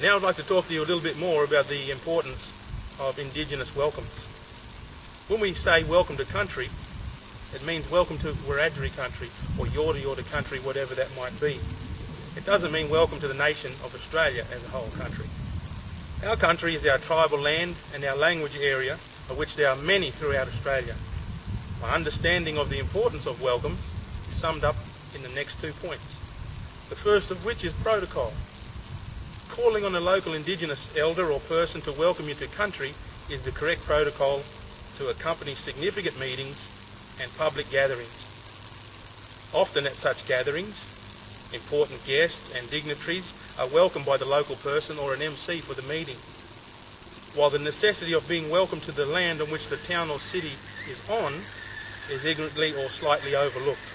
Now I'd like to talk to you a little bit more about the importance of Indigenous welcomes. When we say welcome to country, it means welcome to Wiradjuri country or Yorta Yorta country, whatever that might be. It doesn't mean welcome to the nation of Australia as a whole country. Our country is our tribal land and our language area, of which there are many throughout Australia. My understanding of the importance of welcomes is summed up in the next 2 points. The first of which is protocol. Calling on a local Indigenous elder or person to welcome you to country is the correct protocol to accompany significant meetings and public gatherings. Often at such gatherings, important guests and dignitaries are welcomed by the local person or an MC for the meeting, while the necessity of being welcomed to the land on which the town or city is on is ignorantly or slightly overlooked.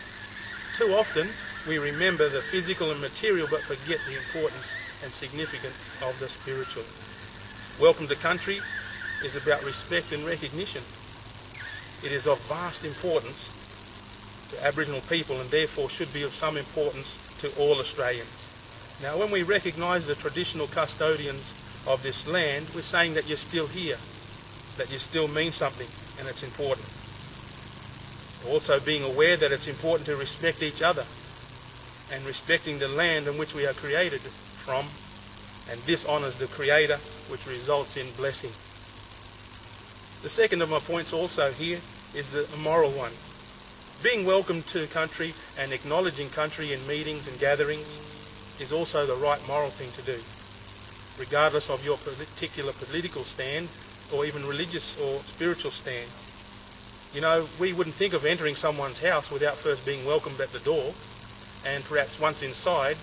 Too often we remember the physical and material but forget the importance and significance of the spiritual. Welcome to country is about respect and recognition. It is of vast importance to Aboriginal people and therefore should be of some importance to all Australians. Now, when we recognise the traditional custodians of this land, we're saying that you're still here, that you still mean something, and it's important. Also being aware that it's important to respect each other and respecting the land on which we are created from, and this honours the Creator, which results in blessing. The second of my points also here is a moral one. Being welcomed to country and acknowledging country in meetings and gatherings is also the right moral thing to do, regardless of your particular political stand or even religious or spiritual stand. You know, we wouldn't think of entering someone's house without first being welcomed at the door, and perhaps once inside,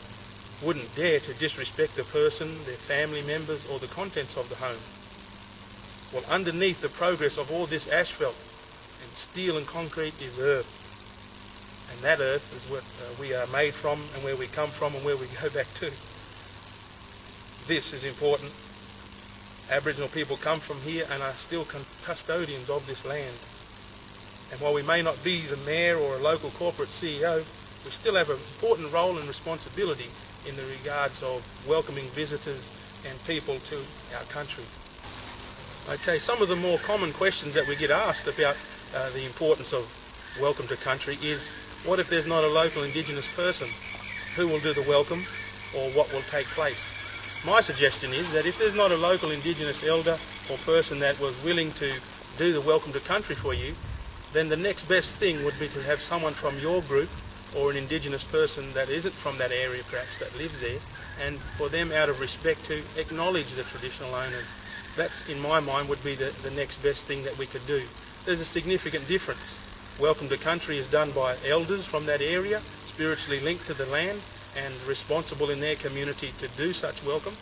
wouldn't dare to disrespect the person, their family members, or the contents of the home. Well, underneath the progress of all this asphalt and steel and concrete is earth. And that earth is what we are made from and where we come from and where we go back to. This is important. Aboriginal people come from here and are still custodians of this land. And while we may not be the mayor or a local corporate CEO, we still have an important role and responsibility in the regards of welcoming visitors and people to our country. Okay, some of the more common questions that we get asked about the importance of welcome to country is, what if there's not a local Indigenous person? Who will do the welcome, or what will take place? My suggestion is that if there's not a local Indigenous elder or person that was willing to do the welcome to country for you, then the next best thing would be to have someone from your group or an Indigenous person that isn't from that area perhaps that lives there, and for them out of respect to acknowledge the traditional owners. That, in my mind, would be the next best thing that we could do. There's a significant difference. Welcome to country is done by elders from that area, spiritually linked to the land and responsible in their community to do such welcomes.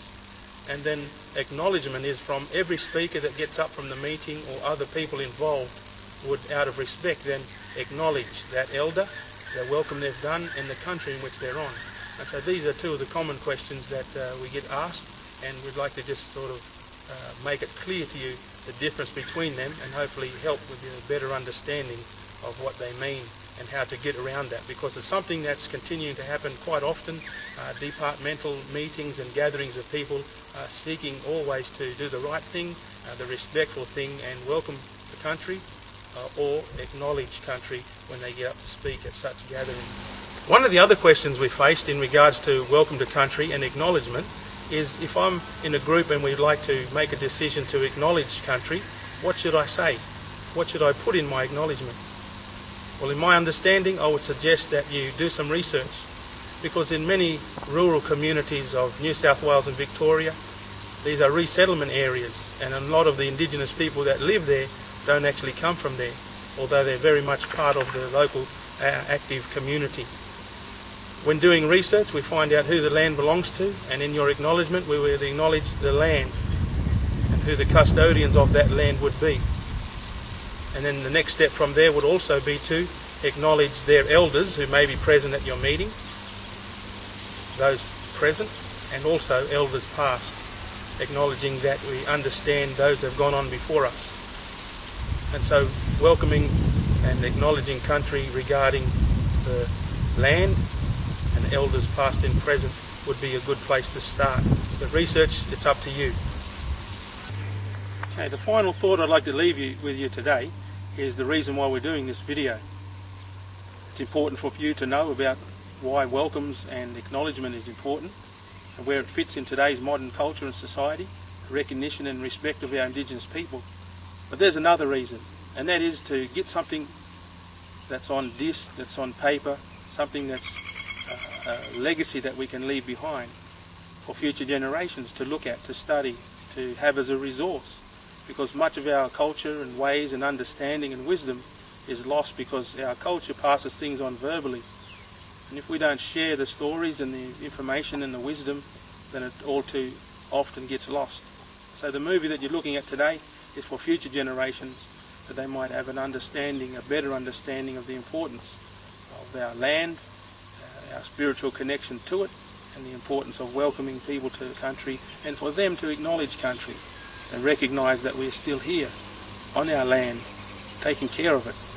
And then acknowledgement is from every speaker that gets up from the meeting or other people involved would, out of respect, then acknowledge that elder, the welcome they've done, and the country in which they're on. And so these are two of the common questions that we get asked, and we'd like to just sort of make it clear to you the difference between them and hopefully help with a better understanding of what they mean and how to get around that, because it's something that's continuing to happen quite often. Departmental meetings and gatherings of people seeking always to do the right thing, the respectful thing, and welcome the country or acknowledge country when they get up to speak at such gatherings. One of the other questions we faced in regards to welcome to country and acknowledgement is, if I'm in a group and we'd like to make a decision to acknowledge country, what should I say? What should I put in my acknowledgement? Well, in my understanding, I would suggest that you do some research, because in many rural communities of New South Wales and Victoria, these are resettlement areas, and a lot of the Indigenous people that live there don't actually come from there, although they're very much part of the local active community. When doing research, we find out who the land belongs to, and in your acknowledgement we will acknowledge the land and who the custodians of that land would be. And then the next step from there would also be to acknowledge their elders who may be present at your meeting, those present, and also elders past, acknowledging that we understand those have gone on before us. And so welcoming and acknowledging country regarding the land and elders past and present would be a good place to start. But research, it's up to you. Okay, the final thought I'd like to leave with you today is the reason why we're doing this video. It's important for you to know about why welcomes and acknowledgement is important and where it fits in today's modern culture and society, recognition and respect of our Indigenous people. But there's another reason, and that is to get something that's on disc, that's on paper, something that's a legacy that we can leave behind for future generations to look at, to study, to have as a resource. Because much of our culture and ways and understanding and wisdom is lost because our culture passes things on verbally. And if we don't share the stories and the information and the wisdom, then it all too often gets lost. So the movie that you're looking at today is for future generations, that they might have an understanding, a better understanding of the importance of our land, our spiritual connection to it, and the importance of welcoming people to the country, and for them to acknowledge country and recognise that we're still here on our land, taking care of it.